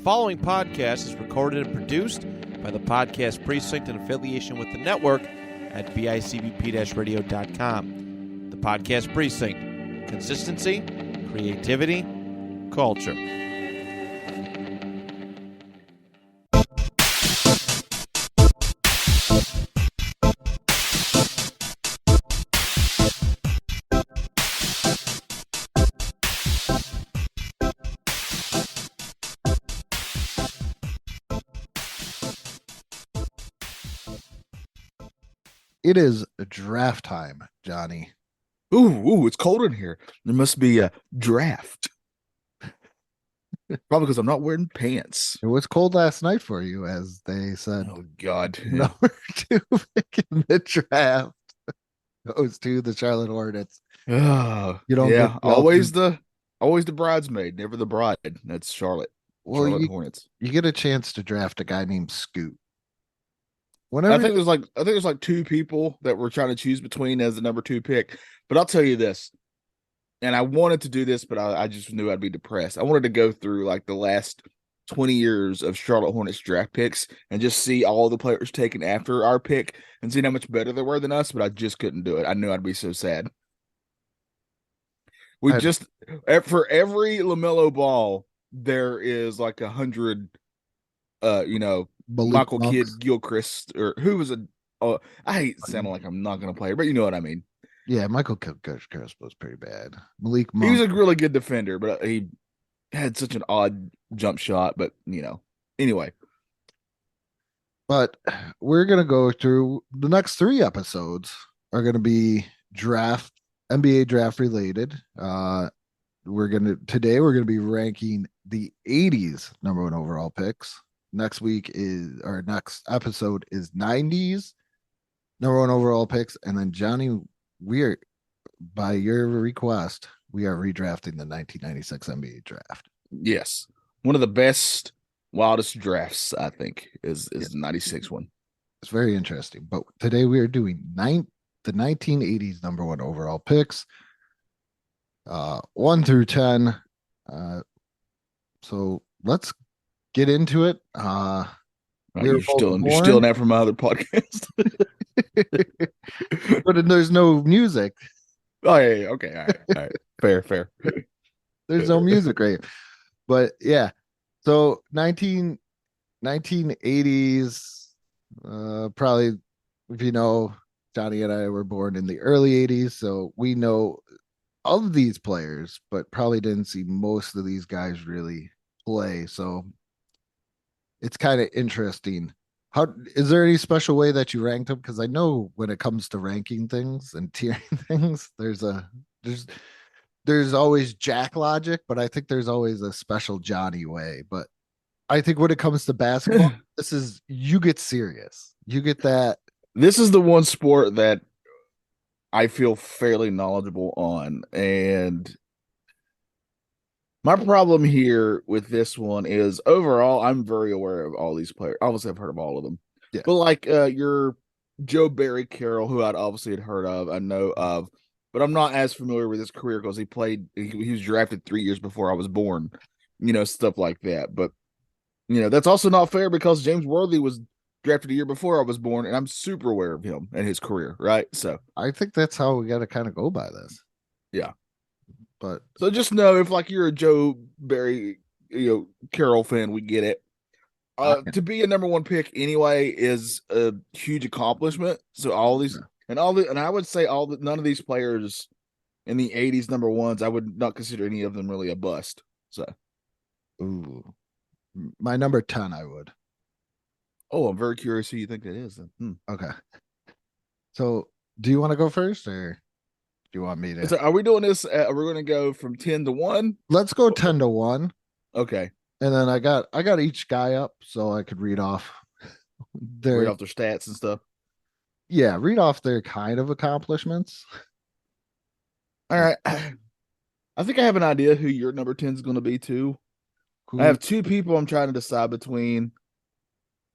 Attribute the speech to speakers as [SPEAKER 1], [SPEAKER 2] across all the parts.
[SPEAKER 1] following podcast is recorded and produced by the Podcast Precinct in affiliation with the network at bicbp-radio.com. The Podcast Precinct. Consistency, creativity, culture.
[SPEAKER 2] It is draft time, Johnny.
[SPEAKER 3] Ooh, it's cold in here. There must be a draft. Probably because I'm not wearing pants.
[SPEAKER 2] It was cold last night for you, as they said.
[SPEAKER 3] Oh, God.
[SPEAKER 2] Number 2 pick in the draft goes to the Charlotte Hornets.
[SPEAKER 3] Oh,
[SPEAKER 2] You don't
[SPEAKER 3] yeah,
[SPEAKER 2] get
[SPEAKER 3] always the bridesmaid, never the bride. That's Charlotte.
[SPEAKER 2] Well,
[SPEAKER 3] Charlotte Hornets.
[SPEAKER 2] you get a chance to draft a guy named Scoot.
[SPEAKER 3] I think there's like two people that we're trying to choose between as the number 2 pick. But I'll tell you this, and I wanted to do this, but I just knew I'd be depressed. I wanted to go through like the last 20 years of Charlotte Hornets draft picks and just see all the players taken after our pick and see how much better they were than us, but I just couldn't do it. I knew I'd be so sad. For every LaMelo Ball, there is like 100, Michael Kidd-Gilchrist, or who was I hate sounding like I'm not going to play, but you know what I mean.
[SPEAKER 2] Yeah, Michael Kidd-Gilchrist was pretty bad. Malik Monk.
[SPEAKER 3] He was a really good defender, but he had such an odd jump shot. But anyway.
[SPEAKER 2] But we're gonna go through the next 3 episodes are gonna be NBA draft related. Today we're gonna be ranking the 80s number 1 overall picks. Next episode is 90s number 1 overall picks, and then Johnny, by your request, we are redrafting the 1996 NBA draft.
[SPEAKER 3] Yes, one of the best, wildest drafts I think is the 96 one.
[SPEAKER 2] It's very interesting. But today we are doing the 1980s number 1 overall picks, 1 through 10. So let's get into it.
[SPEAKER 3] You're stealing that from my other podcast.
[SPEAKER 2] But there's no music.
[SPEAKER 3] Oh yeah. Okay. All right. Fair.
[SPEAKER 2] There's no music, right? But yeah. So 1980s, probably, if you know, Johnny and I were born in the early 80s, so we know of these players, but probably didn't see most of these guys really play. So it's kind of interesting. Is there any special way that you ranked them? Because I know when it comes to ranking things and tiering things, there's always Jack logic, but I think there's always a special Johnny way. But I think when it comes to basketball, you get serious. You get that.
[SPEAKER 3] This is the one sport that I feel fairly knowledgeable on, and my problem here with this one is overall, I'm very aware of all these players. Obviously, I've heard of all of them.
[SPEAKER 2] Yeah.
[SPEAKER 3] But like your Joe Barry Carroll, who I'd obviously had heard of, I know of, but I'm not as familiar with his career because he was drafted 3 years before I was born, stuff like that. But, that's also not fair because James Worthy was drafted a year before I was born, and I'm super aware of him and his career, right? So
[SPEAKER 2] I think that's how we got to kind of go by this.
[SPEAKER 3] Yeah.
[SPEAKER 2] But
[SPEAKER 3] so just know if like you're a Joe Barry, Carroll fan, we get it. To be a number 1 pick anyway is a huge accomplishment. So and I would say none of these players in the 80s number 1s, I would not consider any of them really a bust. So,
[SPEAKER 2] my number 10, I would.
[SPEAKER 3] Oh, I'm very curious who you think that is. Then.
[SPEAKER 2] Okay. So, do you want to go first, or do you want me to?
[SPEAKER 3] So are we doing this? Are we going to go from 10 to 1?
[SPEAKER 2] Let's go 10 to 1.
[SPEAKER 3] Okay.
[SPEAKER 2] And then I got each guy up so I could read off
[SPEAKER 3] their stats and stuff.
[SPEAKER 2] Yeah, read off their kind of accomplishments.
[SPEAKER 3] All right. I think I have an idea who your number 10 is going to be too. I have 2 people I'm trying to decide between.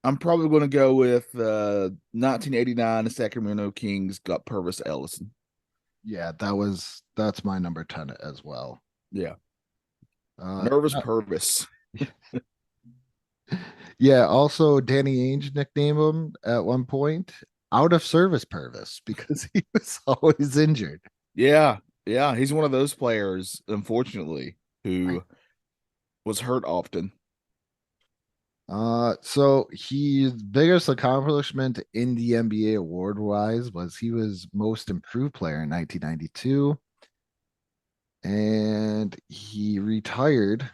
[SPEAKER 3] I'm probably going to go with 1989 the Sacramento Kings got Purvis Ellison.
[SPEAKER 2] Yeah, that's my number 10 as well.
[SPEAKER 3] Yeah. Nervous Purvis.
[SPEAKER 2] Yeah, also Danny Ainge nicknamed him at one point out of service Purvis because he was always injured.
[SPEAKER 3] Yeah, yeah, he's one of those players, unfortunately,
[SPEAKER 2] Right.
[SPEAKER 3] who was hurt often.
[SPEAKER 2] So his biggest accomplishment in the NBA award wise was he was most improved player in 1992, and he retired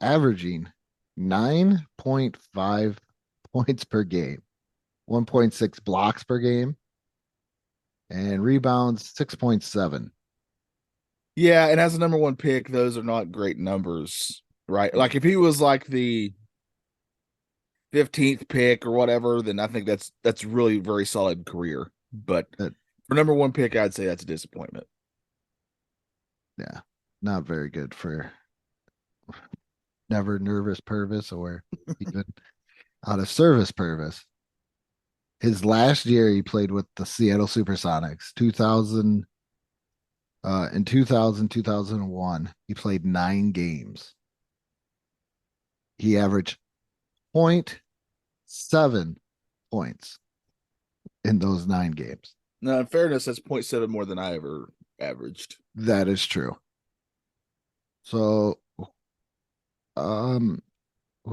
[SPEAKER 2] averaging 9.5 points per game, 1.6 blocks per game, and rebounds 6.7.
[SPEAKER 3] Yeah, and as a number one pick, those are not great numbers, right? Like if he was like the 15th pick or whatever, then I think that's really very solid career. But
[SPEAKER 2] That,
[SPEAKER 3] for number one pick, I'd say that's a disappointment.
[SPEAKER 2] yeah, not very good for never nervous Purvis or even out of service Purvis. His last year he played with the Seattle Supersonics, 2000 in 2001, he played 9 games. He averaged point 0.7 points in those 9 games.
[SPEAKER 3] Now, in fairness, that's 0.7 more than I ever averaged.
[SPEAKER 2] That is true. So, who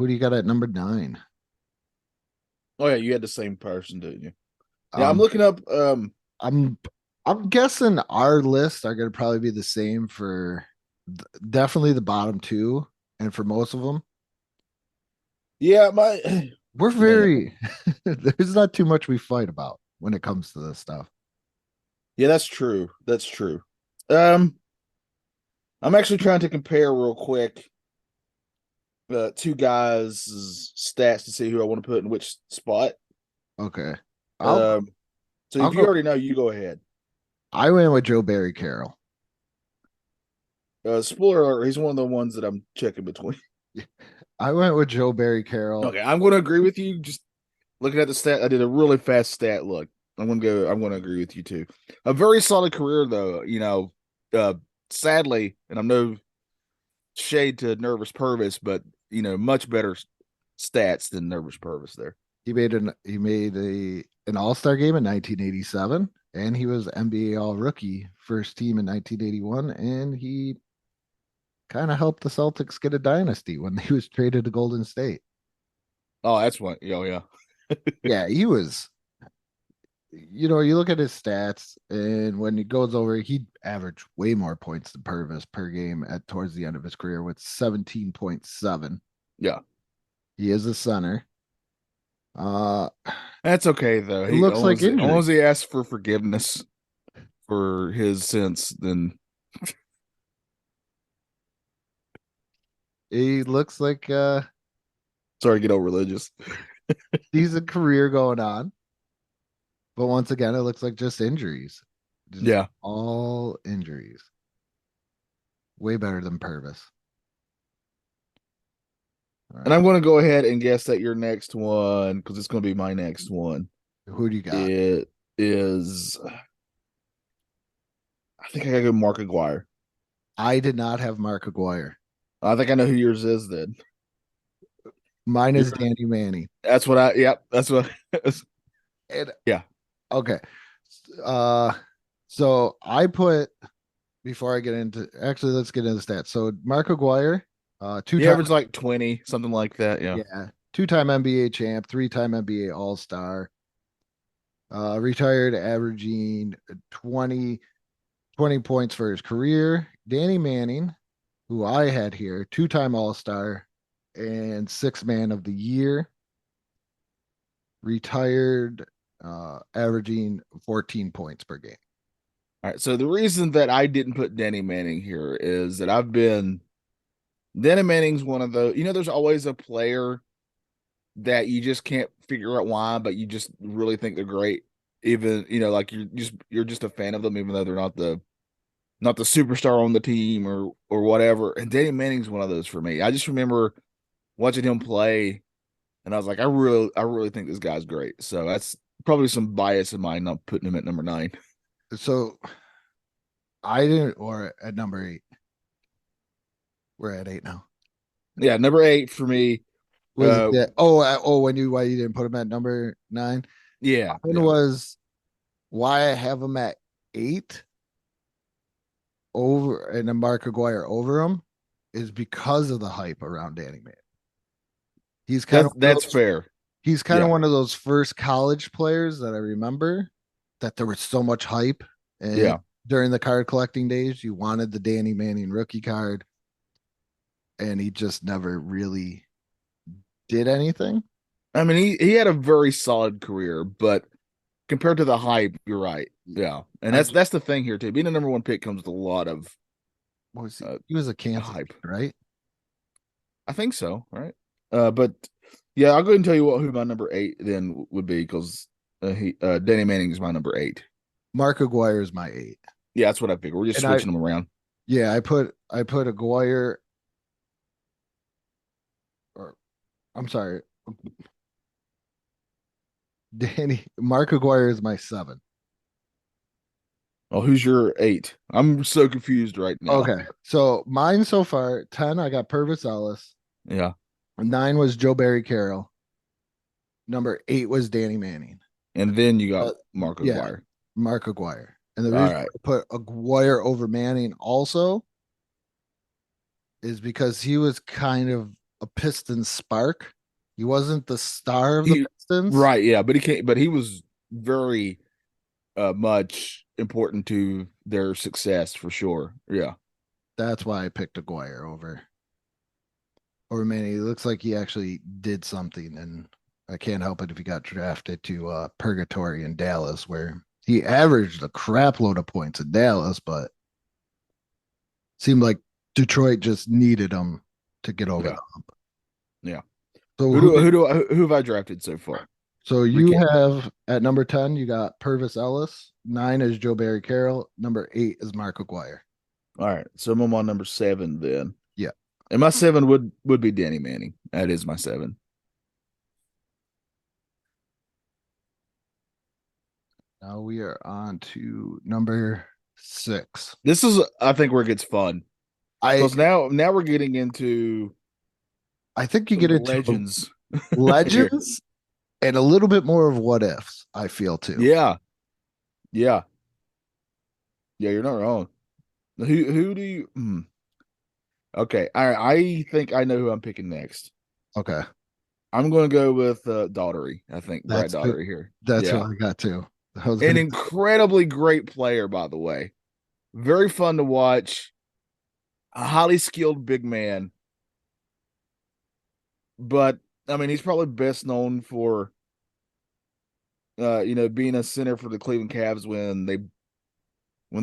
[SPEAKER 2] do you got at number 9?
[SPEAKER 3] Oh yeah, you had the same person, didn't you? Yeah, I'm
[SPEAKER 2] Um,
[SPEAKER 3] looking up.
[SPEAKER 2] I'm I'm guessing our lists are going to probably be the same for definitely the bottom two, and for most of them,
[SPEAKER 3] Yeah, my
[SPEAKER 2] we're
[SPEAKER 3] man.
[SPEAKER 2] very there's not too much we fight about when it comes to this stuff.
[SPEAKER 3] Yeah, that's true. That's true. Um, I'm actually trying to compare real quick two guys' stats to see who I want to put in which spot.
[SPEAKER 2] Okay, I'll
[SPEAKER 3] Um, so
[SPEAKER 2] I'll
[SPEAKER 3] if you
[SPEAKER 2] go.
[SPEAKER 3] already know, you go ahead.
[SPEAKER 2] I went with Joe Barry Carroll.
[SPEAKER 3] Spoiler alert, he's one of the ones that I'm checking between.
[SPEAKER 2] I went with Joe Barry Carroll.
[SPEAKER 3] Okay, I'm going to agree with you. Just looking at the stat, I did a really fast stat look. I'm going to agree with you too. A very solid career though. Uh, sadly, and I'm no shade to Nervous Purvis, but much better stats than Nervous Purvis there.
[SPEAKER 2] He made an All-Star game in 1987, and he was NBA All Rookie first team in 1981, and he kind of helped the Celtics get a dynasty when he was traded to Golden State.
[SPEAKER 3] Oh, that's what. Oh, yeah.
[SPEAKER 2] Yeah, he was. You look at his stats, and when he goes over, he averaged way more points than Purvis per game at towards the end of his career with 17.7.
[SPEAKER 3] Yeah.
[SPEAKER 2] He is a center. Uh,
[SPEAKER 3] That's okay though.
[SPEAKER 2] it
[SPEAKER 3] He
[SPEAKER 2] looks like
[SPEAKER 3] as long
[SPEAKER 2] injury.
[SPEAKER 3] as he asks for forgiveness for his sins, then
[SPEAKER 2] He looks like
[SPEAKER 3] sorry to get all religious.
[SPEAKER 2] he's a career going on. But once again, it looks like just injuries. Just
[SPEAKER 3] Yeah.
[SPEAKER 2] all injuries. Way better than Purvis. All
[SPEAKER 3] And
[SPEAKER 2] right.
[SPEAKER 3] I'm going to go ahead and guess that your next one, because it's going to be my next one,
[SPEAKER 2] Who do you got?
[SPEAKER 3] it is. I think I got to go Mark Aguirre.
[SPEAKER 2] I did not have Mark Aguirre.
[SPEAKER 3] I think I know who yours is. Then
[SPEAKER 2] Mine
[SPEAKER 3] You're-
[SPEAKER 2] is Danny Manning.
[SPEAKER 3] that's what I. Yep, that's what.
[SPEAKER 2] And
[SPEAKER 3] Yeah.
[SPEAKER 2] okay. Uh so I put before I get into actually let's get into the stats. So Mark Aguirre,
[SPEAKER 3] He
[SPEAKER 2] two-time
[SPEAKER 3] averaged like 20, something like that. Yeah.
[SPEAKER 2] yeah, two-time NBA champ, three-time NBA All-Star. Retired averaging 20 points for his career. Danny Manning, who I had here, two-time All-Star and sixth man of the year, retired averaging 14 points per game.
[SPEAKER 3] All right. So the reason that I didn't put Danny Manning here is that Danny Manning's one of those, there's always a player that you just can't figure out why, but you just really think they're great. Even, like you're just a fan of them, even though they're not the superstar on the team or whatever. And Danny Manning's one of those for me. I just remember watching him play, and I was like, I really think this guy's great. So that's probably some bias in mine not putting him at number 9.
[SPEAKER 2] So I didn't, or at number 8. We're at 8 now.
[SPEAKER 3] Yeah, number 8 for me.
[SPEAKER 2] Was it that? Oh, why you didn't put him at number 9?
[SPEAKER 3] Yeah,
[SPEAKER 2] Mine
[SPEAKER 3] yeah.
[SPEAKER 2] was why I have him at 8 over and then Mark Aguirre over him is because of the hype around Danny Manning. He's kind of
[SPEAKER 3] That's fair.
[SPEAKER 2] He's kind of
[SPEAKER 3] Yeah.
[SPEAKER 2] one of those first college players that I remember that there was so much hype. And
[SPEAKER 3] Yeah.
[SPEAKER 2] during the card collecting days, you wanted the Danny Manning rookie card, and he just never really did anything.
[SPEAKER 3] I mean, he had a very solid career, but compared to the hype, you're right. Yeah, and that's the thing here too. Being a number 1 pick comes with a lot of
[SPEAKER 2] What was he? He was a Kansas,
[SPEAKER 3] hype,
[SPEAKER 2] right?
[SPEAKER 3] I think so, right? But yeah, I'll go ahead and tell you who my number 8 then would be because Danny Manning is my number 8.
[SPEAKER 2] Mark Aguirre is my 8.
[SPEAKER 3] Yeah, that's what I figured. We're just
[SPEAKER 2] And
[SPEAKER 3] switching them around.
[SPEAKER 2] Yeah, I put Aguirre, or I'm sorry, Mark Aguirre is my 7.
[SPEAKER 3] Oh, who's your 8? I'm so confused right now.
[SPEAKER 2] Okay, so mine so far 10. I got Purvis Ellis.
[SPEAKER 3] Yeah.
[SPEAKER 2] 9 was Joe Barry Carroll. Number 8 was Danny Manning.
[SPEAKER 3] And then you got Mark Aguirre.
[SPEAKER 2] Yeah, Mark Aguirre. And the reason I put Aguirre over Manning also is because he was kind of a Pistons spark. He wasn't the star of the Pistons.
[SPEAKER 3] Right, yeah, but he was very much important to their success for sure. Yeah.
[SPEAKER 2] That's why I picked Aguirre over Manning. It looks like he actually did something, and I can't help it if he got drafted to purgatory in Dallas, where he averaged a crap load of points in Dallas, but seemed like Detroit just needed him to get over the hump.
[SPEAKER 3] Yeah.
[SPEAKER 2] So
[SPEAKER 3] who have I drafted so far?
[SPEAKER 2] So you have at number 10, you got Purvis Ellis. 9 is Joe Barry Carroll. Number 8 is Mark Aguirre.
[SPEAKER 3] All right. So I'm on number 7 then.
[SPEAKER 2] Yeah.
[SPEAKER 3] And my 7 would be Danny Manning. That is my 7.
[SPEAKER 2] Now we are on to number 6.
[SPEAKER 3] This is, I think, where it gets fun. Because now we're getting into,
[SPEAKER 2] I think you get into
[SPEAKER 3] legends,
[SPEAKER 2] and a little bit more of what ifs. I feel too.
[SPEAKER 3] Yeah. You're not wrong. Who do you? Okay, I think I know who I'm picking next.
[SPEAKER 2] Okay,
[SPEAKER 3] I'm going to go with Daugherty. I think Brad Daugherty here.
[SPEAKER 2] That's what I got too.
[SPEAKER 3] An incredibly great player, by the way. Very fun to watch. A highly skilled big man. But I mean, he's probably best known for being a center for the Cleveland Cavs when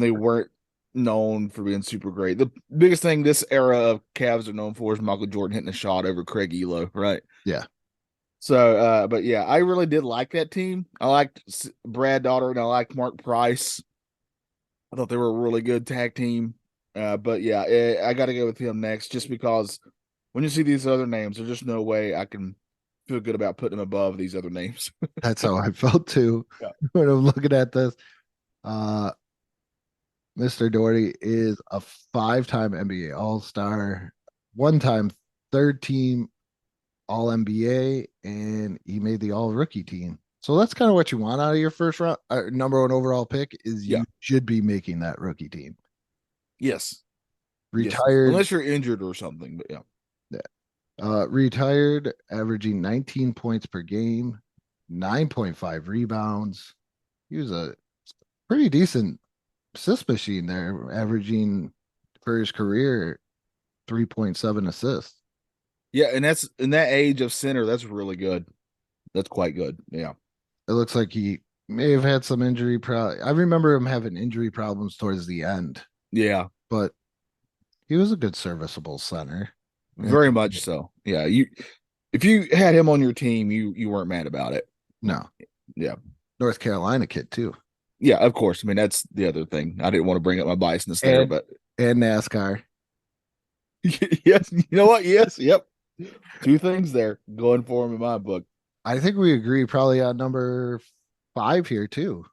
[SPEAKER 3] they weren't known for being super great. The biggest thing this era of Cavs are known for is Michael Jordan hitting a shot over Craig Elo, right?
[SPEAKER 2] Yeah.
[SPEAKER 3] So, but yeah, I really did like that team. I liked Brad Daugherty and I liked Mark Price. I thought they were a really good tag team. But yeah, I got to go with him next just because when you see these other names, there's just no way I can feel good about putting them above these other names.
[SPEAKER 2] That's how I felt too when I'm looking at this. Mr. Daugherty is a 5-time NBA All-Star, 1-time third-team All-NBA, and he made the All-Rookie team. So that's kind of what you want out of your first round, number 1 overall pick. Is you should be making that rookie team.
[SPEAKER 3] Yes.
[SPEAKER 2] Retired,
[SPEAKER 3] unless you're injured or something, but yeah.
[SPEAKER 2] Retired, averaging 19 points per game, 9.5 rebounds. He was a pretty decent assist machine there, averaging for his career 3.7 assists.
[SPEAKER 3] Yeah, and that's in that age of center, that's really good. That's quite good. Yeah.
[SPEAKER 2] It looks like he may have had some injury I remember him having injury problems towards the end.
[SPEAKER 3] Yeah.
[SPEAKER 2] But he was a good serviceable center.
[SPEAKER 3] Very much so. Yeah. If you had him on your team, you weren't mad about it.
[SPEAKER 2] No.
[SPEAKER 3] Yeah.
[SPEAKER 2] North Carolina kid too.
[SPEAKER 3] Yeah, of course. I mean, that's the other thing. I didn't want to bring up my biasness there, but
[SPEAKER 2] and NASCAR.
[SPEAKER 3] Yes, you know what? Yes, yep. 2 things there going for him in my book.
[SPEAKER 2] I think we agree probably on number 5 here too.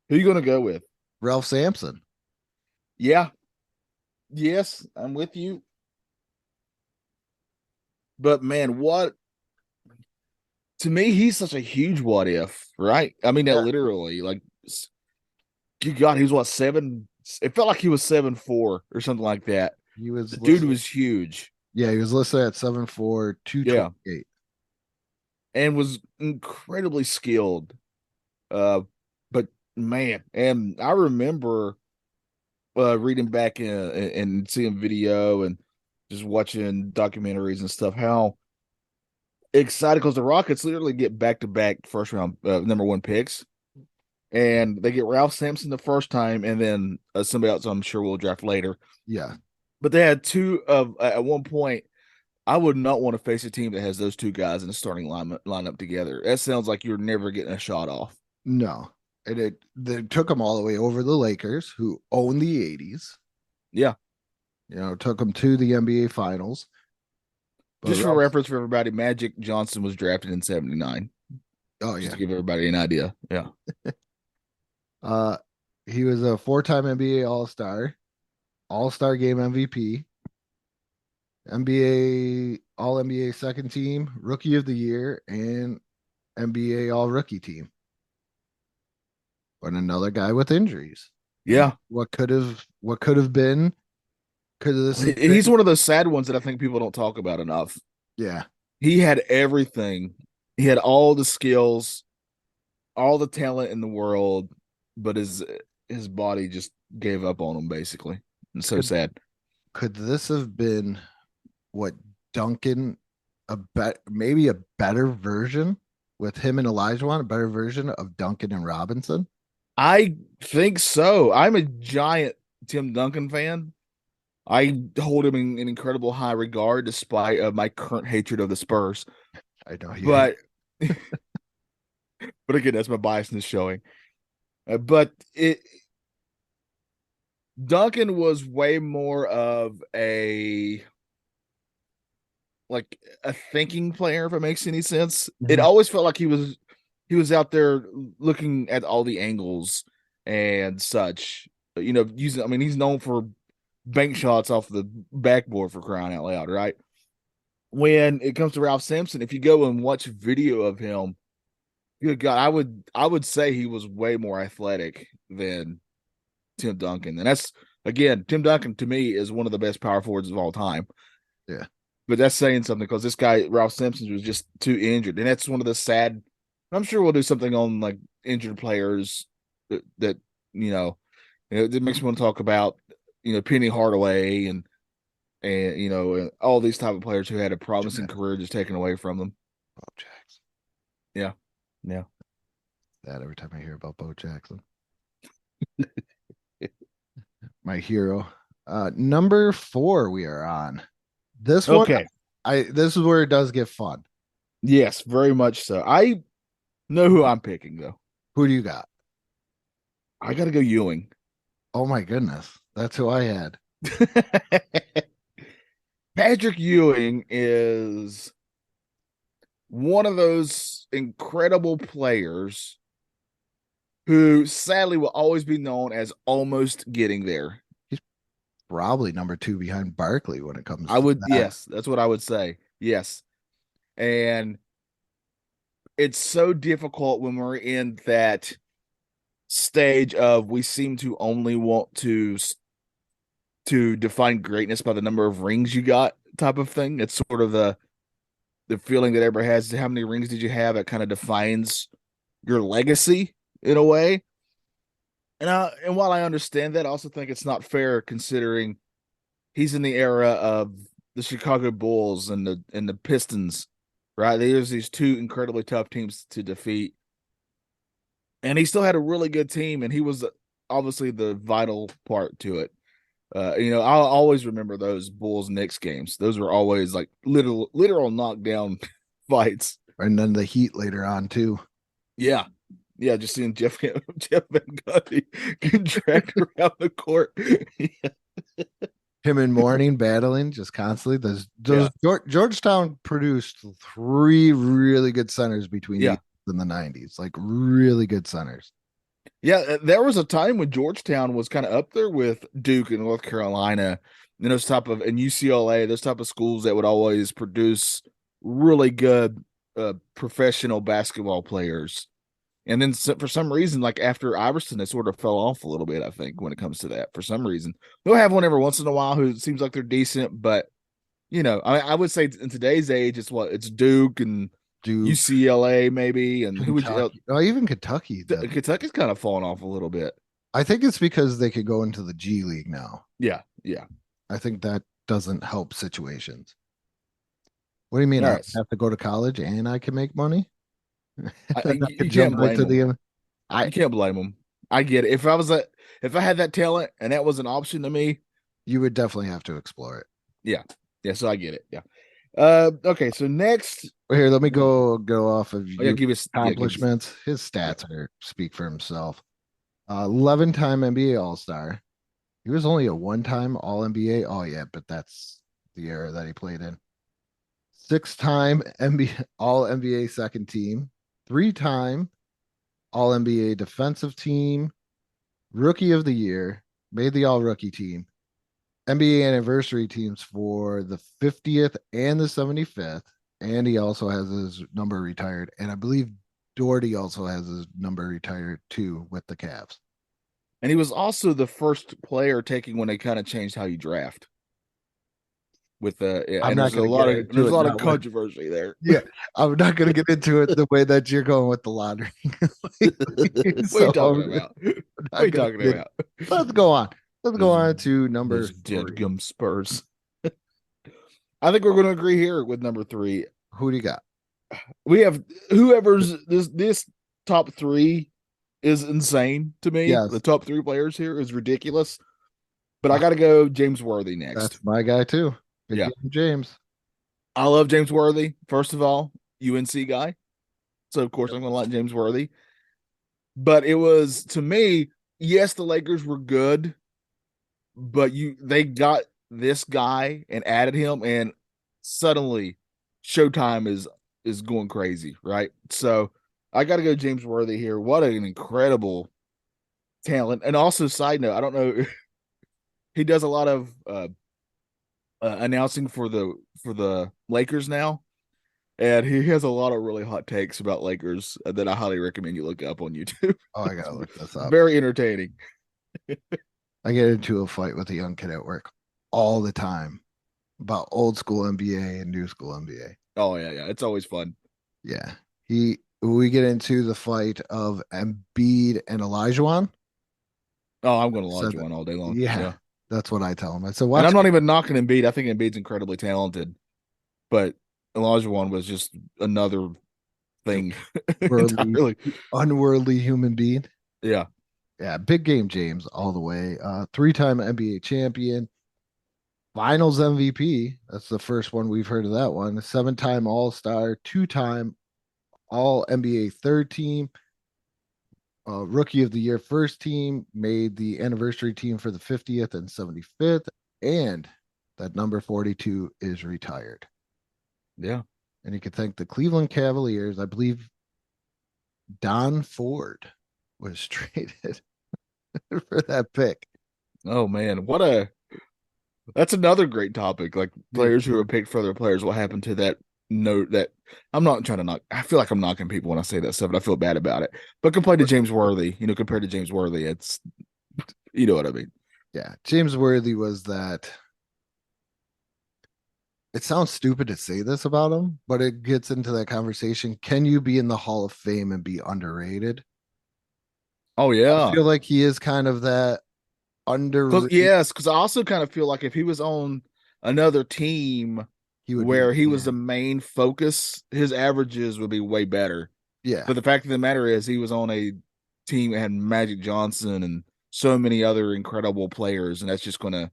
[SPEAKER 3] Who are you going to go with?
[SPEAKER 2] Ralph Sampson.
[SPEAKER 3] Yeah. Yes, I'm with you. But man, to me, he's such a huge what if, right? I mean,
[SPEAKER 2] Yeah.
[SPEAKER 3] literally, like, you got he was what 7? It felt like he was 7'4" or something like that.
[SPEAKER 2] He was
[SPEAKER 3] The dude
[SPEAKER 2] listed,
[SPEAKER 3] was huge.
[SPEAKER 2] yeah, he was listed at 7'4",
[SPEAKER 3] Yeah,
[SPEAKER 2] 228.
[SPEAKER 3] and was incredibly skilled. But man, and I remember reading back and seeing video and just watching documentaries and stuff, how excited, because the Rockets literally get back to back first round number 1 picks, and they get Ralph Sampson the first time, and then somebody else I'm sure we'll draft later.
[SPEAKER 2] Yeah.
[SPEAKER 3] But they had two of at one point. I would not want to face a team that has those two guys in the starting lineup together. That sounds like you're never getting a shot off.
[SPEAKER 2] No. And they took them all the way over the Lakers, who own the 80s.
[SPEAKER 3] Yeah.
[SPEAKER 2] Took them to the NBA Finals. But
[SPEAKER 3] Just for reference for everybody, Magic Johnson was drafted in 79.
[SPEAKER 2] Oh, yeah.
[SPEAKER 3] Just to give everybody an idea. Yeah.
[SPEAKER 2] He was a 4-time NBA All-Star, All-Star Game MVP, NBA All-NBA second team, Rookie of the Year, and NBA All-Rookie team. But another guy with injuries.
[SPEAKER 3] Yeah.
[SPEAKER 2] What could have been?
[SPEAKER 3] He's one of those sad ones that I think people don't talk about enough.
[SPEAKER 2] Yeah.
[SPEAKER 3] He had everything. He had all the skills, all the talent in the world, but his body just gave up on him, basically. It's so sad.
[SPEAKER 2] Could this have been what Duncan, maybe a better version with him and Olajuwon, a better version of Duncan and Robinson?
[SPEAKER 3] I think so. I'm a giant Tim Duncan fan. I hold him in incredible high regard, despite my current hatred of the Spurs.
[SPEAKER 2] I know,
[SPEAKER 3] but but again, that's my biasness showing. But Duncan was way more of a thinking player, if it makes any sense. Mm-hmm. It always felt like he was out there looking at all the angles and such. He's known for bank shots off the backboard, for crying out loud, right? When it comes to Ralph Sampson, if you go and watch video of him, good God, I would say he was way more athletic than Tim Duncan. And that's, again, Tim Duncan to me is one of the best power forwards of all time.
[SPEAKER 2] Yeah.
[SPEAKER 3] But that's saying something, because this guy, Ralph Sampson, was just too injured. And that's one of the sad, I'm sure we'll do something on like injured players that it makes me want to talk about, Penny Hardaway and all these type of players who had a promising career just taken away from them.
[SPEAKER 2] Bo Jackson.
[SPEAKER 3] Yeah. Yeah.
[SPEAKER 2] That every time I hear about Bo Jackson. My hero. Number 4 we are on. This one,
[SPEAKER 3] okay.
[SPEAKER 2] This is where it does get fun.
[SPEAKER 3] Yes, very much so. I know who I'm picking, though.
[SPEAKER 2] Who do you got?
[SPEAKER 3] I got to go Ewing.
[SPEAKER 2] Oh my goodness. That's who I had.
[SPEAKER 3] Patrick Ewing is one of those incredible players who sadly will always be known as almost getting there.
[SPEAKER 2] He's probably number 2 behind Barkley when it comes
[SPEAKER 3] to that. Yes, that's what I would say. Yes. And it's so difficult when we're in that stage of we seem to only want to define greatness by the number of rings you got type of thing. It's sort of the feeling that everybody has. How many rings did you have? It kind of defines your legacy in a way. And while I understand that, I also think it's not fair, considering he's in the era of the Chicago Bulls and the Pistons, right? There's these 2 incredibly tough teams to defeat. And he still had a really good team, and he was obviously the vital part to it. I'll always remember those Bulls-Knicks games. Those were always like literal knockdown fights.
[SPEAKER 2] And then the Heat later on too.
[SPEAKER 3] Yeah. Yeah, just seeing Jeff Van Gundy get dragged around the court.
[SPEAKER 2] Him and Mourning battling just constantly. Georgetown produced 3 really good centers between the in the 90s, like really good centers.
[SPEAKER 3] Yeah, there was a time when Georgetown was kind of up there with Duke and North Carolina and UCLA, those type of schools that would always produce really good professional basketball players. And then for some reason, like after Iverson, they sort of fell off a little bit, I think, when it comes to that. For some reason, they'll have one every once in a while who seems like they're decent, but I would say in today's age, it's Duke and UCLA maybe, and
[SPEAKER 2] Kentucky. Even Kentucky.
[SPEAKER 3] Kentucky's kind of fallen off a little bit.
[SPEAKER 2] I think it's because they could go into the G League now.
[SPEAKER 3] Yeah.
[SPEAKER 2] I think that doesn't help situations. What do you mean?
[SPEAKER 3] Right.
[SPEAKER 2] I have to go to college and I can make money?
[SPEAKER 3] You can't blame them. You can't blame them. I get it. If I had that talent and that was an option to me,
[SPEAKER 2] you would definitely have to explore it.
[SPEAKER 3] Yeah. So I get it. Yeah. Okay. So next,
[SPEAKER 2] here, let me go off of
[SPEAKER 3] give us
[SPEAKER 2] accomplishments. His stats speak for himself. 11-time NBA All-Star. He was only a 1-time All-NBA. Oh yeah, but that's the era that he played in. 6-time All-NBA second team. 3-time All-NBA defensive team. Rookie of the year. Made the All-Rookie team. NBA anniversary teams for the 50th and the 75th. And he also has his number retired. And I believe Doherty also has his number retired too with the Cavs.
[SPEAKER 3] And he was also the first player taking when they kind of changed how you draft. With there's a lot of controversy there.
[SPEAKER 2] Yeah, I'm not going to get into it the way that you're going with the lottery.
[SPEAKER 3] What are you talking about? What are you talking about?
[SPEAKER 2] Let's go on. Let's go on to number 3.
[SPEAKER 3] Dead gum Spurs. I think we're going to agree here with number 3.
[SPEAKER 2] Who do you got?
[SPEAKER 3] We have whoever's this top 3 is insane to me.
[SPEAKER 2] Yes.
[SPEAKER 3] The top 3 players here is ridiculous. But I got to go James Worthy next.
[SPEAKER 2] That's my guy too. Good game, James.
[SPEAKER 3] I love James Worthy. First of all, UNC guy. So of course I'm going to like James Worthy. But it was, to me, yes, the Lakers were good, but they got this guy and added him, and suddenly Showtime is going crazy, right? So I got to go James Worthy here. What an incredible talent. And also, side note, I don't know, he does a lot of announcing for the Lakers now, and he has a lot of really hot takes about Lakers that I highly recommend you look up on YouTube.
[SPEAKER 2] Oh, I gotta look this up.
[SPEAKER 3] Very entertaining.
[SPEAKER 2] I get into a fight with a young kid at work all the time about old school NBA and new school NBA.
[SPEAKER 3] Oh yeah, it's always fun.
[SPEAKER 2] Yeah, we get into the fight of Embiid and Olajuwon.
[SPEAKER 3] Oh, I'm going to Olajuwon all day long.
[SPEAKER 2] Yeah. That's what I tell him. I said,
[SPEAKER 3] and I'm not even knocking Embiid. I think Embiid's incredibly talented, but Olajuwon was just another thing.
[SPEAKER 2] Unworldly human being.
[SPEAKER 3] Yeah.
[SPEAKER 2] Yeah. Big game, James, all the way. 3-time NBA champion, finals MVP. That's the first one we've heard of that one. 7-time All-Star, 2-time All NBA third team. Rookie of the year first team, made the anniversary team for the 50th and 75th, and that number 42 is retired.
[SPEAKER 3] Yeah.
[SPEAKER 2] And you can thank the Cleveland Cavaliers. I believe Don Ford was traded for that pick.
[SPEAKER 3] Oh man, that's another great topic. Like players who are picked for other players. What happened to that note? That I'm not trying to knock. I feel like I'm knocking people when I say that stuff, and I feel bad about it. But compared to James Worthy, it's, you know what I mean?
[SPEAKER 2] Yeah, James Worthy was that. It sounds stupid to say this about him, but it gets into that conversation. Can you be in the Hall of Fame and be underrated?
[SPEAKER 3] Oh yeah,
[SPEAKER 2] I feel like he is kind of that underrated.
[SPEAKER 3] Yes, because I also kind of feel like if he was on another team where he was the main focus, his averages would be way better.
[SPEAKER 2] Yeah.
[SPEAKER 3] But the fact of the matter is he was on a team that had Magic Johnson and so many other incredible players, and that's just going to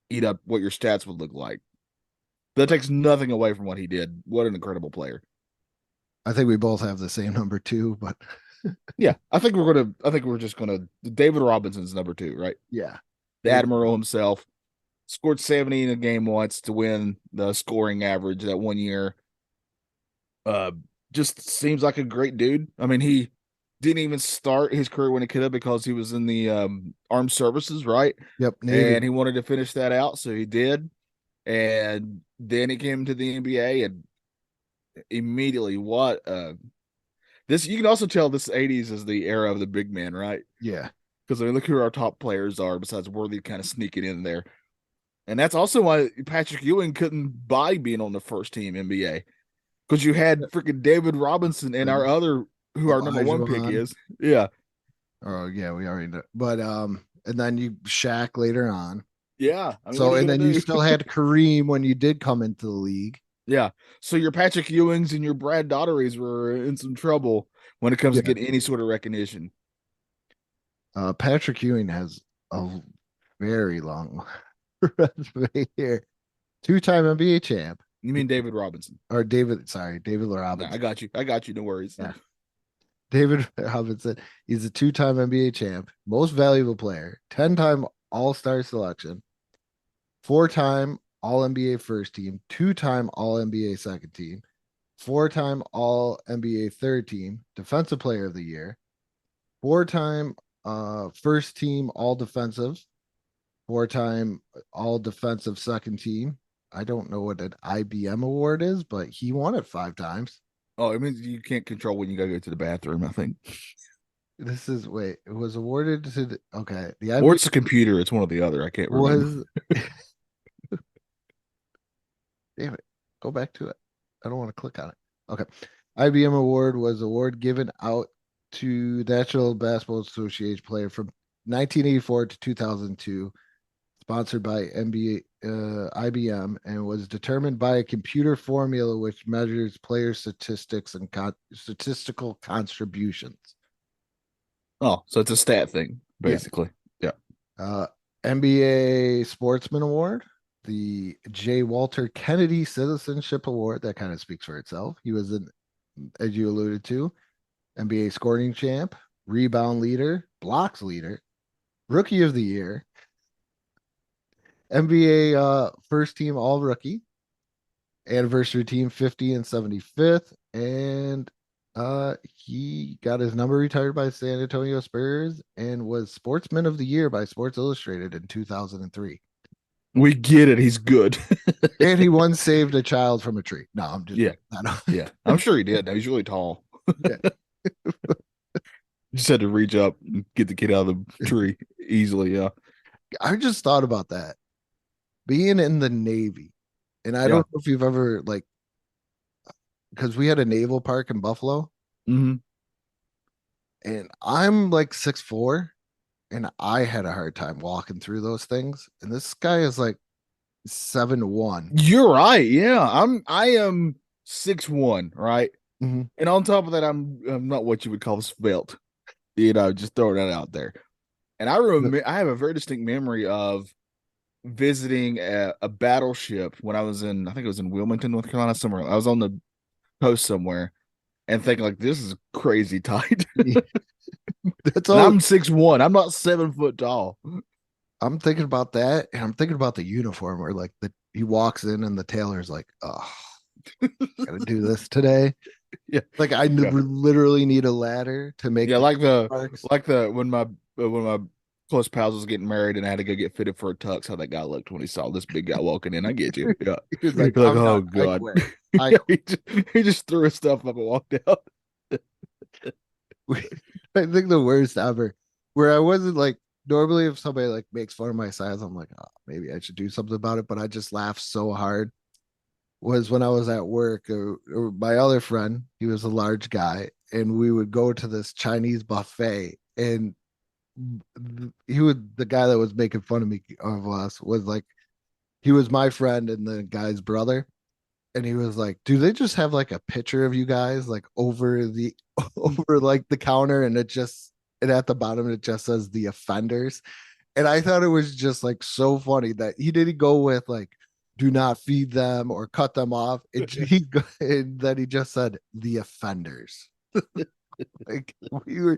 [SPEAKER 3] eat up what your stats would look like. That takes nothing away from what he did. What an incredible player.
[SPEAKER 2] I think we both have the same number 2, but
[SPEAKER 3] yeah, I think we're just gonna David Robinson's number 2, right?
[SPEAKER 2] Yeah.
[SPEAKER 3] The Admiral himself. Scored 70 in a game once to win the scoring average that one year. Just seems like a great dude. I mean, he didn't even start his career when he could have because he was in the armed services, right?
[SPEAKER 2] Yep, Navy.
[SPEAKER 3] And he wanted to finish that out, so he did. And then he came to the NBA and immediately this you can also tell this 80s is the era of the big man, right?
[SPEAKER 2] Yeah.
[SPEAKER 3] Because I mean, look who our top players are besides Worthy kind of sneaking in there. And that's also why Patrick Ewing couldn't buy being on the first team NBA. Because you had freaking David Robinson and our other who our number one pick is. Yeah.
[SPEAKER 2] Oh yeah, we already know. But and then you Shaq later on.
[SPEAKER 3] Yeah.
[SPEAKER 2] I mean, so and then you still had Kareem when you did come into the league.
[SPEAKER 3] Yeah. So your Patrick Ewings and your Brad Daughertys were in some trouble when it comes to getting any sort of recognition.
[SPEAKER 2] Patrick Ewing has a very long resume here. 2-time NBA champ.
[SPEAKER 3] You mean David Robinson?
[SPEAKER 2] Or David Robinson.
[SPEAKER 3] No, I got you. No worries.
[SPEAKER 2] Yeah. David Robinson. He's a 2-time NBA champ, most valuable player, 10-time All-Star selection, 4-time All-NBA first team, 2-time All-NBA second team, 4-time All-NBA third team, defensive player of the year, 4-time first team All-Defensive, 4-time All-Defensive second team. I don't know what an IBM award is, but he won it 5 times.
[SPEAKER 3] Oh, it means you can't control when you gotta go to the bathroom, I think.
[SPEAKER 2] It was awarded to the
[SPEAKER 3] or it's a computer, it's one or the other. I can't remember.
[SPEAKER 2] Damn it. Go back to it. I don't want to click on it. Okay. IBM award was award given out to National Basketball Association player from 1984 to 2002, sponsored by IBM, and was determined by a computer formula which measures player statistics and statistical contributions.
[SPEAKER 3] Oh, so it's a stat thing, basically. Yeah.
[SPEAKER 2] NBA Sportsman Award, the J. Walter Kennedy Citizenship Award, that kind of speaks for itself. He was as you alluded to, NBA scoring champ, rebound leader, blocks leader, rookie of the year, NBA first team all rookie, anniversary team 50 and 75th, and he got his number retired by San Antonio Spurs and was Sportsman of the Year by Sports Illustrated in 2003.
[SPEAKER 3] We get it. He's good.
[SPEAKER 2] And he once saved a child from a tree. No, I'm just
[SPEAKER 3] yeah. I'm sure he did. He's really tall.
[SPEAKER 2] Yeah.
[SPEAKER 3] Just had to reach up and get the kid out of the tree easily. Yeah.
[SPEAKER 2] I just thought about that. Being in the Navy, and I don't know if you've ever because we had a naval park in Buffalo.
[SPEAKER 3] Mm-hmm.
[SPEAKER 2] And I'm like 6'4", and I had a hard time walking through those things. And this guy is like 7'1".
[SPEAKER 3] You're right. Yeah. I am 6'1", right?
[SPEAKER 2] Mm-hmm.
[SPEAKER 3] And on top of that, I'm not what you would call svelte. Just throwing that out there. And I have a very distinct memory of visiting a battleship when I was I think it was in Wilmington, North Carolina, somewhere. I was on the coast somewhere and thinking like, this is crazy tight.
[SPEAKER 2] That's all.
[SPEAKER 3] I'm 6'1". I'm not 7 foot tall.
[SPEAKER 2] I'm thinking about that, and I'm thinking about the uniform where he walks in and the tailor's like, oh, gotta do this today.
[SPEAKER 3] Yeah,
[SPEAKER 2] like I literally need a ladder to make.
[SPEAKER 3] Yeah, when my close pals was getting married and I had to go get fitted for a tux. How that guy looked when he saw this big guy walking in. I get you. Yeah,
[SPEAKER 2] he was like, oh god,
[SPEAKER 3] he just threw his stuff up and walked out.
[SPEAKER 2] I think the worst ever, where I wasn't like, normally if somebody makes fun of my size, I'm like, oh, maybe I should do something about it, but I just laughed so hard. Was when I was at work, or my other friend, he was a large guy, and we would go to this Chinese buffet, and the guy that was making fun of us was like, he was my friend and the guy's brother, and he was like, do they just have a picture of you guys over the counter, and and at the bottom it just says the offenders. And I thought it was just so funny that he didn't go with do not feed them or cut them off. And then he just said the offenders. we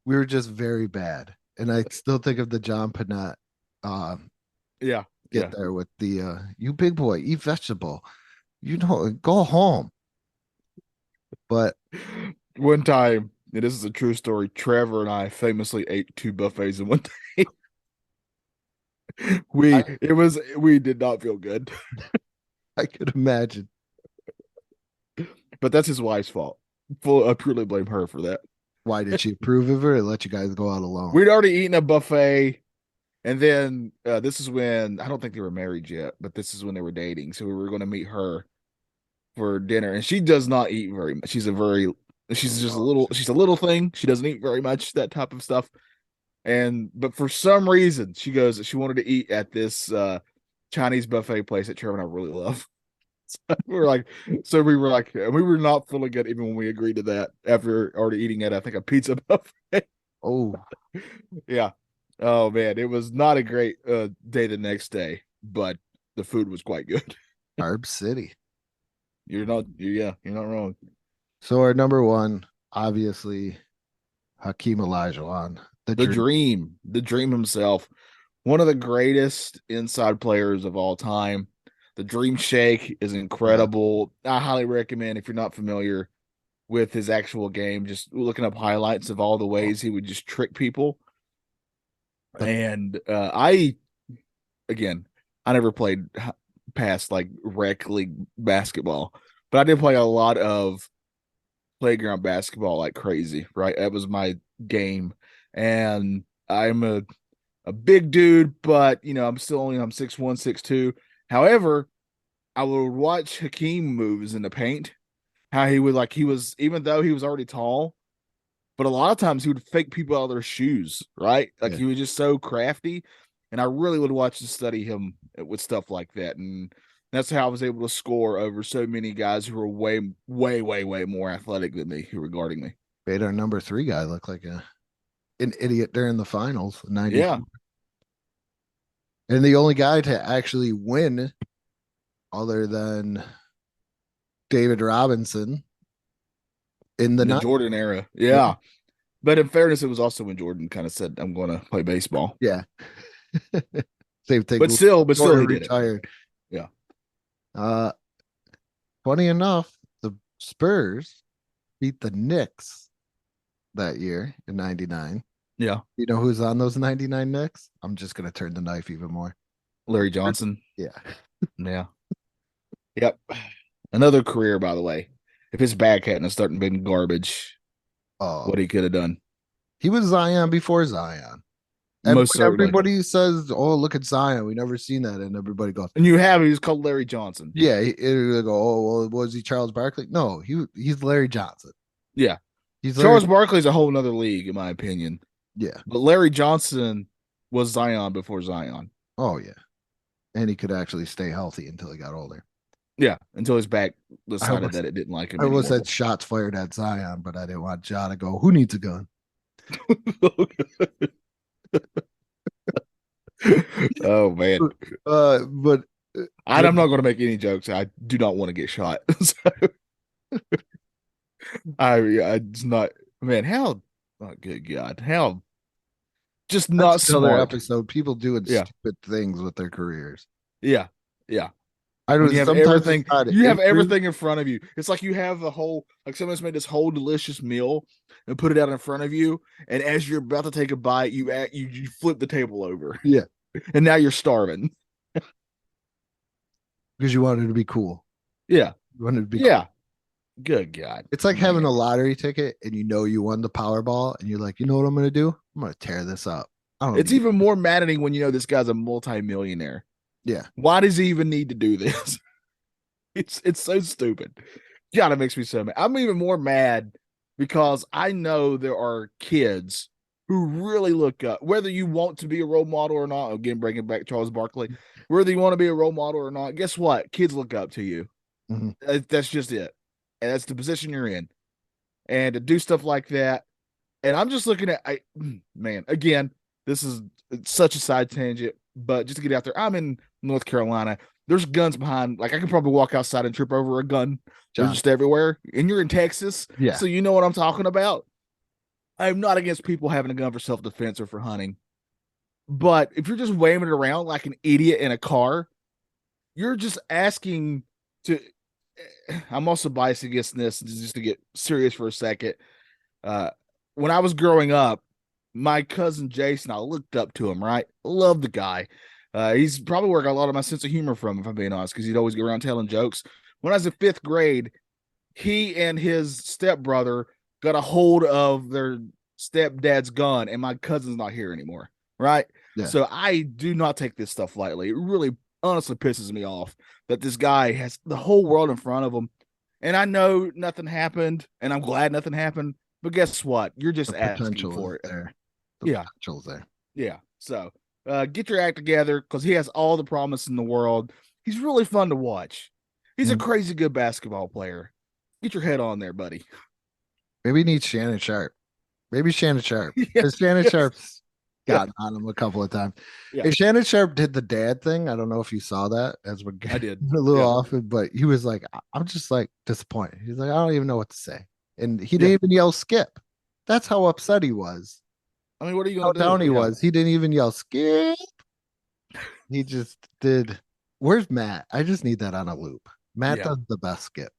[SPEAKER 2] were just very bad. And I still think of the John Panette there with the you big boy, eat vegetable, go home. But
[SPEAKER 3] one time this is a true story. Trevor and I famously ate 2 buffets in one day. We did not feel good,
[SPEAKER 2] I could imagine.
[SPEAKER 3] but that's his wife's fault. I purely blame her for that.
[SPEAKER 2] Why did she approve of it and let you guys go out alone?
[SPEAKER 3] We'd already eaten a buffet, and then this is when I don't think they were married yet, but this is when they were dating. So we were going to meet her for dinner, and she does not eat very much. She's a little thing. She doesn't eat very much, that type of stuff. But for some reason, she goes that she wanted to eat at this Chinese buffet place that Trevor and I really love. We were like, we were not feeling good even when we agreed to that after already eating at, I think, a pizza buffet.
[SPEAKER 2] Oh,
[SPEAKER 3] Yeah. Oh man, it was not a great day the next day, but the food was quite good.
[SPEAKER 2] Carb City.
[SPEAKER 3] You're not wrong.
[SPEAKER 2] So our number one, obviously, Hakeem Olajuwon,
[SPEAKER 3] The dream himself, one of the greatest inside players of all time. The Dream Shake is incredible. I highly recommend, if you're not familiar with his actual game, just looking up highlights of all the ways he would just trick people. And I never played past like rec league basketball, but I did play a lot of playground basketball like crazy, right? That was my game. And I'm a big dude, but I'm 6'1", 6'2". However, I would watch Hakeem moves in the paint, how even though he was already tall, but a lot of times he would fake people out of their shoes, right? Like he was just so crafty. And I really would watch and study him with stuff like that. And that's how I was able to score over so many guys who were way, way, way, way more athletic than me, who were guarding me.
[SPEAKER 2] Made our number 3 guy look like an idiot during the finals in 94.
[SPEAKER 3] Yeah.
[SPEAKER 2] And the only guy to actually win other than David Robinson in the
[SPEAKER 3] Jordan era. Yeah. But in fairness, it was also when Jordan kind of said, I'm going to play baseball.
[SPEAKER 2] Yeah. Same thing.
[SPEAKER 3] But still he
[SPEAKER 2] retired.
[SPEAKER 3] Yeah.
[SPEAKER 2] Funny enough, the Spurs beat the Knicks that year in 99.
[SPEAKER 3] Yeah.
[SPEAKER 2] You know who's on those 99 Knicks? I'm just going to turn the knife even more.
[SPEAKER 3] Larry Johnson.
[SPEAKER 2] Yeah.
[SPEAKER 3] Yeah. Yep. Another career, by the way. If his back hadn't started being garbage, what he could have done.
[SPEAKER 2] He was Zion before Zion. Everybody says, "Oh, look at Zion. We never seen that," and everybody goes,
[SPEAKER 3] "And you have." He's called Larry Johnson.
[SPEAKER 2] Yeah, they go, "Oh, well, was he Charles Barkley?" No, he's Larry Johnson.
[SPEAKER 3] Yeah, Charles Barkley's a whole nother league, in my opinion.
[SPEAKER 2] Yeah,
[SPEAKER 3] but Larry Johnson was Zion before Zion.
[SPEAKER 2] Oh yeah, and he could actually stay healthy until he got older.
[SPEAKER 3] Yeah, until his back decided that it didn't like him.
[SPEAKER 2] I almost had shots fired at Zion, but I didn't want Ja to go, "Who needs a gun?"
[SPEAKER 3] Oh man.
[SPEAKER 2] But
[SPEAKER 3] I'm not going to make any jokes. I do not want to get shot. So it's not, man. How? Oh, good God! How? Just not smart.
[SPEAKER 2] Episode. People doing stupid things with their careers.
[SPEAKER 3] Yeah, yeah.
[SPEAKER 2] I don't.
[SPEAKER 3] You have everything. You have everything in front of you. It's like you have the whole. Like someone's made this whole delicious meal and put it out in front of you, and as you're about to take a bite, you flip the table over.
[SPEAKER 2] Yeah,
[SPEAKER 3] and now you're starving
[SPEAKER 2] because you wanted to be cool.
[SPEAKER 3] Yeah,
[SPEAKER 2] you wanted to be.
[SPEAKER 3] Yeah. Cool. Good God.
[SPEAKER 2] It's like having a lottery ticket and you won the Powerball and you're like, you know what I'm going to do? I'm going to tear this up.
[SPEAKER 3] It's even more maddening when this guy's a multi-millionaire.
[SPEAKER 2] Yeah.
[SPEAKER 3] Why does he even need to do this? It's so stupid. God, it makes me so mad. I'm even more mad because I know there are kids who really look up, whether you want to be a role model or not. Again, bringing back Charles Barkley, whether you want to be a role model or not, guess what? Kids look up to you.
[SPEAKER 2] Mm-hmm.
[SPEAKER 3] That's just it. And that's the position you're in. And to do stuff like that. And I'm just looking at, again, this is such a side tangent, but just to get out there, I'm in North Carolina. There's guns behind, like I could probably walk outside and trip over a gun. They're just everywhere. And you're in Texas.
[SPEAKER 2] Yeah.
[SPEAKER 3] So you know what I'm talking about. I'm not against people having a gun for self-defense or for hunting. But if you're just waving it around like an idiot in a car, you're just asking to, I'm also biased against this just to get serious for a second. when I was growing up, my cousin Jason, I looked up to him, right? Love the guy. He's probably where I got a lot of my sense of humor from, if I'm being honest, because he'd always go around telling jokes. When I was in 5th grade, he and his stepbrother got a hold of their stepdad's gun, and my cousin's not here anymore, right?
[SPEAKER 2] Yeah.
[SPEAKER 3] So I do not take this stuff lightly. It really honestly pisses me off that this guy has the whole world in front of him. And I know nothing happened, and I'm glad nothing happened. But guess what? You're just
[SPEAKER 2] The
[SPEAKER 3] asking
[SPEAKER 2] potential
[SPEAKER 3] for
[SPEAKER 2] is
[SPEAKER 3] it.
[SPEAKER 2] there.
[SPEAKER 3] Yeah.
[SPEAKER 2] Potential's there.
[SPEAKER 3] Yeah. So get your act together because he has all the promise in the world. He's really fun to watch. He's a crazy good basketball player. Get your head on there, buddy.
[SPEAKER 2] Maybe he needs Shannon Sharp. Maybe Shannon Sharp.
[SPEAKER 3] Yeah,
[SPEAKER 2] Because Shannon
[SPEAKER 3] yes.
[SPEAKER 2] Sharp's gotten on him a couple of times.
[SPEAKER 3] Yeah.
[SPEAKER 2] And Shannon Sharp did the dad thing. I don't know if you saw that as we're
[SPEAKER 3] I did.
[SPEAKER 2] a little
[SPEAKER 3] Yeah.
[SPEAKER 2] off, but he was like, I'm just like disappointed. He's like, I don't even know what to say. And he didn't
[SPEAKER 3] Yeah.
[SPEAKER 2] even yell skip. That's how upset he was.
[SPEAKER 3] I mean, what are you
[SPEAKER 2] How
[SPEAKER 3] going to do?
[SPEAKER 2] down he
[SPEAKER 3] Yeah.
[SPEAKER 2] was. He didn't even yell skip. He just did. Where's Matt? I just need that on a loop. Matt
[SPEAKER 3] Yeah.
[SPEAKER 2] does the best skip.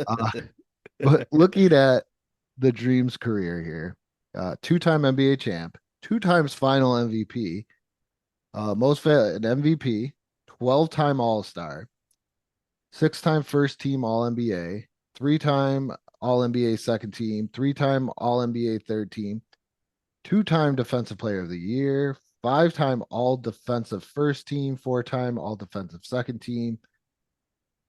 [SPEAKER 2] But looking at the Dreams career here, 2-time NBA champ, 2 times final MVP, an MVP, 12-time All-Star, 6-time first team All-NBA, 3-time All-NBA second team, 3-time All-NBA third team, 2-time defensive player of the year, 5-time all defensive first team, 4-time all defensive second team,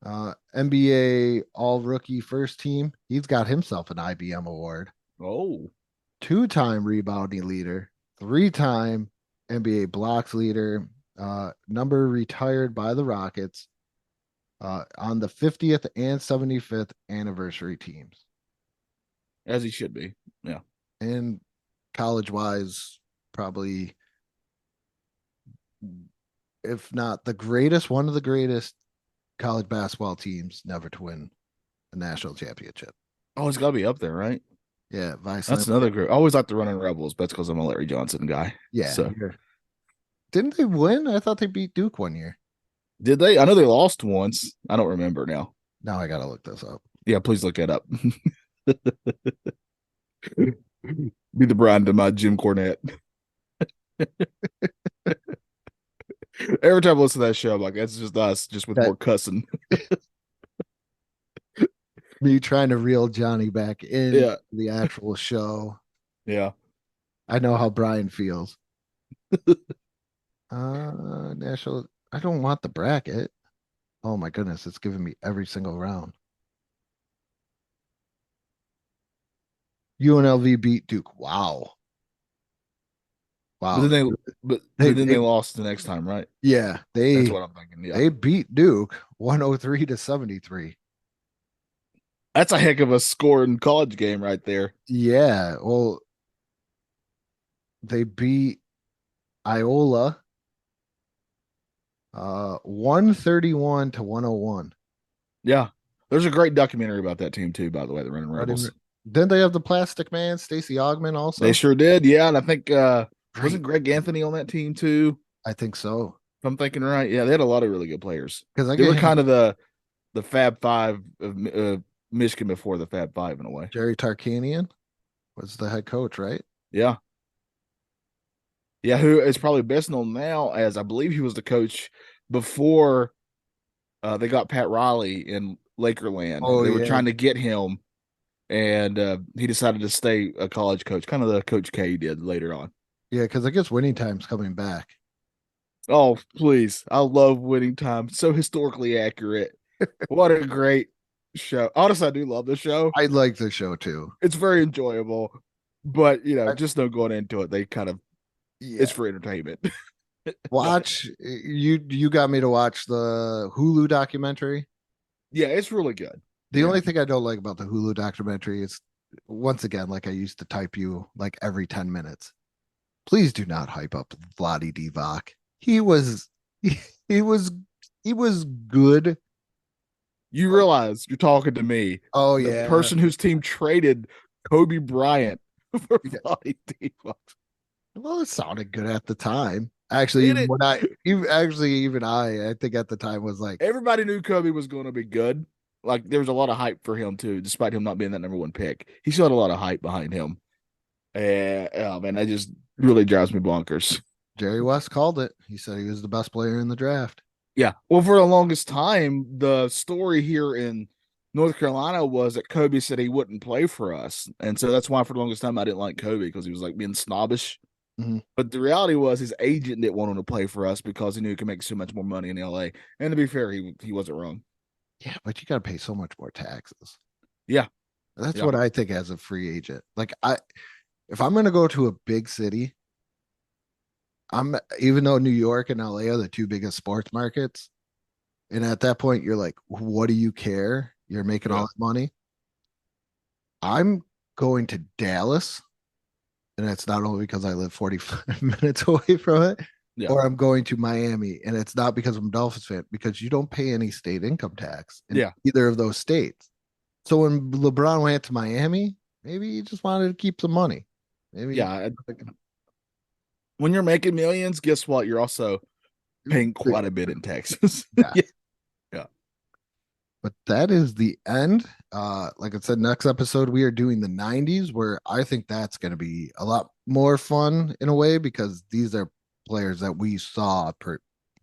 [SPEAKER 2] NBA all rookie first team. He's got himself an IBM award.
[SPEAKER 3] Oh,
[SPEAKER 2] 2-time rebounding leader, 3-time NBA blocks leader, number retired by the Rockets on the 50th and 75th anniversary teams.
[SPEAKER 3] as he should be. Yeah.
[SPEAKER 2] And college wise, probably, if not the greatest, one of the greatest college basketball teams never to win a national championship.
[SPEAKER 3] Oh, it's got to be up there, right?
[SPEAKER 2] Yeah,
[SPEAKER 3] That's another group. I always like the Running Rebels, but that's because I'm a Larry Johnson guy.
[SPEAKER 2] Yeah.
[SPEAKER 3] So
[SPEAKER 2] didn't they win? I thought they beat Duke one year.
[SPEAKER 3] did they? I know they lost once. I don't remember now.
[SPEAKER 2] Now I gotta look this up.
[SPEAKER 3] Yeah, please look that up. Be the brand to my Jim Cornette. Every time I listen to that show, I'm like, that's just us, just with more cussing.
[SPEAKER 2] Me trying to reel Johnny back in
[SPEAKER 3] Yeah.
[SPEAKER 2] the actual show.
[SPEAKER 3] Yeah.
[SPEAKER 2] I know how Brian feels. National. I don't want the bracket. Oh my goodness, it's giving me every single round. UNLV beat Duke. Wow.
[SPEAKER 3] But then they lost the next time, right?
[SPEAKER 2] Yeah,
[SPEAKER 3] That's what I'm thinking. Yeah.
[SPEAKER 2] they beat Duke 103 to 73.
[SPEAKER 3] That's a heck of a score in college game right there.
[SPEAKER 2] Yeah, well, they beat Iola 131 to 101.
[SPEAKER 3] Yeah. There's a great documentary about that team too, by the way, the Running Rebels.
[SPEAKER 2] Then they have the Plastic Man, Stacey Augman also.
[SPEAKER 3] They sure did, yeah. And I think wasn't Greg Anthony on that team too?
[SPEAKER 2] I think so.
[SPEAKER 3] If I'm thinking right. Yeah, they had a lot of really good players.
[SPEAKER 2] Because
[SPEAKER 3] they were kind of the Fab Five of Michigan before the Fab Five in a way.
[SPEAKER 2] Jerry Tarkanian was the head coach, right?
[SPEAKER 3] Yeah. Yeah, who is probably best known now as I believe he was the coach before they got Pat Riley in Lakerland.
[SPEAKER 2] Oh,
[SPEAKER 3] they were trying to get him, and he decided to stay a college coach, kind of the Coach K did later on.
[SPEAKER 2] Yeah, because I guess Winning Time's coming back.
[SPEAKER 3] Oh, please. I love Winning Time. So historically accurate. What a great show. Honestly, I do love the show.
[SPEAKER 2] I like the show too.
[SPEAKER 3] It's very enjoyable. But, just no going into it. They kind of, it's for entertainment.
[SPEAKER 2] Watch, you got me to watch the Hulu documentary.
[SPEAKER 3] Yeah, it's really good.
[SPEAKER 2] The only thing I don't like about the Hulu documentary is, once again, like I used to type you like every 10 minutes. Please do not hype up Vlade Divac. He was good.
[SPEAKER 3] You realize you're talking to me.
[SPEAKER 2] Oh,
[SPEAKER 3] the person whose team traded Kobe Bryant for Vlade Divac.
[SPEAKER 2] Well, it sounded good at the time. Actually, even I think at the time was like,
[SPEAKER 3] everybody knew Kobe was going to be good. Like there was a lot of hype for him too, despite him not being that number one pick. He still had a lot of hype behind him. Oh man, that just really drives me bonkers.
[SPEAKER 2] Jerry West called it. He said he was the best player in the draft.
[SPEAKER 3] Yeah. Well, for the longest time, the story here in North Carolina was that Kobe said he wouldn't play for us. And so that's why for the longest time I didn't like Kobe, because he was like being snobbish.
[SPEAKER 2] Mhm.
[SPEAKER 3] But the reality was his agent didn't want him to play for us because he knew he could make so much more money in LA. And to be fair, he wasn't wrong.
[SPEAKER 2] Yeah, but you got to pay so much more taxes.
[SPEAKER 3] Yeah.
[SPEAKER 2] That's
[SPEAKER 3] Yeah.
[SPEAKER 2] what I think as a free agent. Like if I'm going to go to a big city, even though New York and LA are the two biggest sports markets, and at that point you're like, what do you care? You're making all
[SPEAKER 3] Yeah.
[SPEAKER 2] that money. I'm going to Dallas, and it's not only because I live 45 minutes away from it,
[SPEAKER 3] Yeah.
[SPEAKER 2] or I'm going to Miami, and it's not because I'm a Dolphins fan, because you don't pay any state income tax in
[SPEAKER 3] Yeah.
[SPEAKER 2] either of those states. So when LeBron went to Miami, maybe he just wanted to keep some money. Maybe
[SPEAKER 3] Yeah. When you're making millions, guess what? You're also paying quite a bit in taxes.
[SPEAKER 2] Yeah.
[SPEAKER 3] Yeah.
[SPEAKER 2] But that is the end. Like I said, next episode we are doing the 90s, where I think that's going to be a lot more fun in a way, because these are players that we saw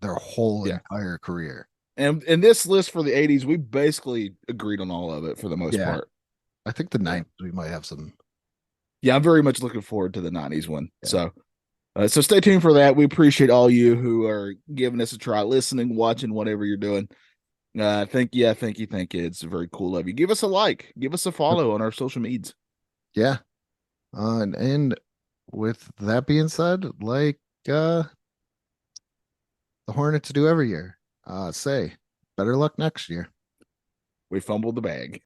[SPEAKER 2] their whole entire career.
[SPEAKER 3] And in this list for the 80s, we basically agreed on all of it for the most part.
[SPEAKER 2] I think the 90s we might have some.
[SPEAKER 3] Yeah, I'm very much looking forward to the 90s one. Yeah. So stay tuned for that. We appreciate all you who are giving us a try, listening, watching, whatever you're doing. Thank you. It's very cool of you. Give us a like, give us a follow on our social medias.
[SPEAKER 2] Yeah. And with that being said, like the Hornets do every year, say better luck next year.
[SPEAKER 3] We fumbled the bag.